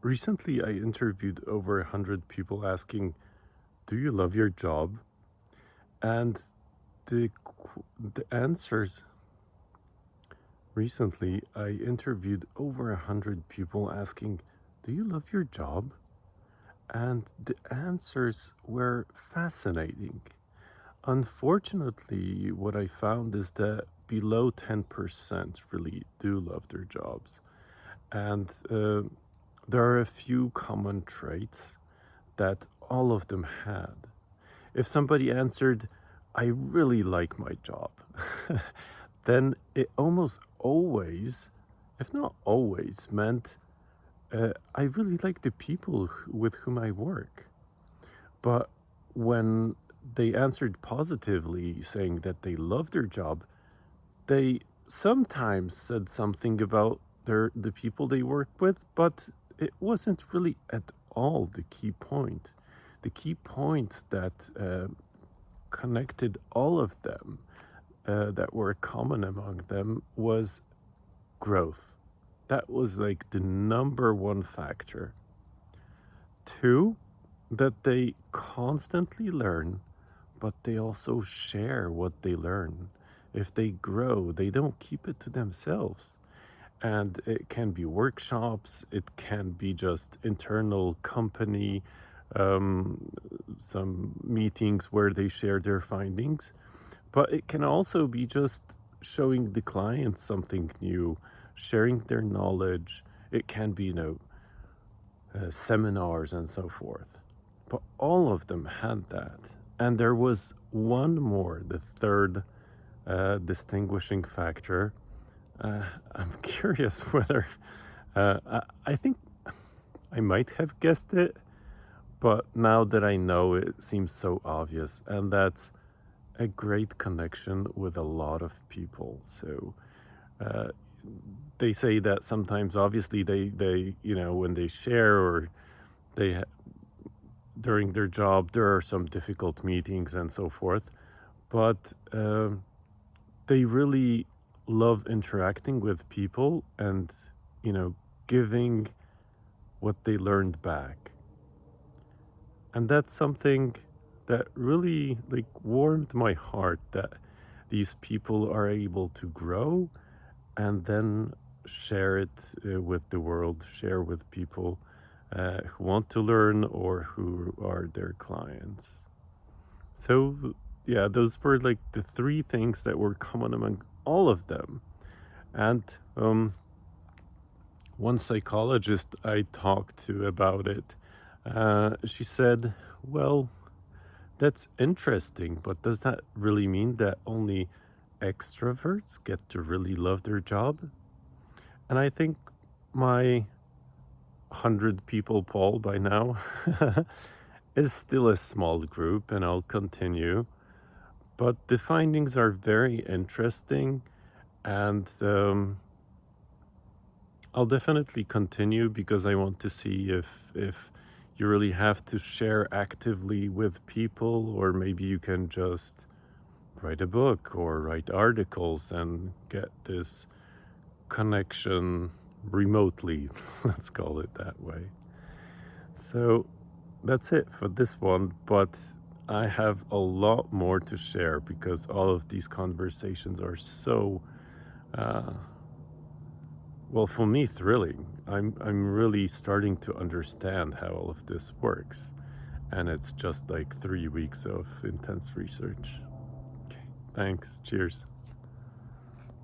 Recently, I interviewed over 100 people asking, "Do you love your job?" And the answers. Recently, I interviewed over 100 people asking, "Do you love your job?" And the answers were fascinating. Unfortunately, what I found is that below 10% really do love their jobs. And there are a few common traits that all of them had. If somebody answered, "I really like my job," then it almost always, if not always, meant I really like the people with whom I work. But when they answered positively, saying that they love their job, they sometimes said something about the people they work with, but it wasn't really at all the key point. The key point that connected all of them, that were common among them, was growth. That was like the number one factor. Two, that they constantly learn, but they also share what they learn. If they grow, they don't keep it to themselves. And it can be workshops, it can be just internal company, um, some meetings where they share their findings. But it can also be just showing the clients something new, sharing their knowledge. It can be, seminars and so forth. But all of them had that. And there was one more, the third distinguishing factor. I'm curious whether I think I might have guessed it, but now that I know, it seems so obvious, and that's a great connection with a lot of people. So uh, they say that sometimes, obviously, they when they share or they during their job, there are some difficult meetings and so forth, but they really love interacting with people and giving what they learned back. And that's something that really warmed my heart, that these people are able to grow and then share it with the world, share with people who want to learn or who are their clients. So, yeah, those were like the three things that were common among all of them. And one psychologist I talked to about it, she said, "Well, that's interesting, but does that really mean that only extroverts get to really love their job?" And I think my 100 people poll by now is still a small group, and I'll continue. But the findings are very interesting, and I'll definitely continue because I want to see if you really have to share actively with people, or maybe you can just write a book or write articles and get this connection remotely. Let's call it that way. So that's it for this one, but I have a lot more to share because all of these conversations are so uh, well, for me, thrilling. I'm really starting to understand how all of this works, and it's just like 3 weeks of intense research. Okay, thanks. Cheers.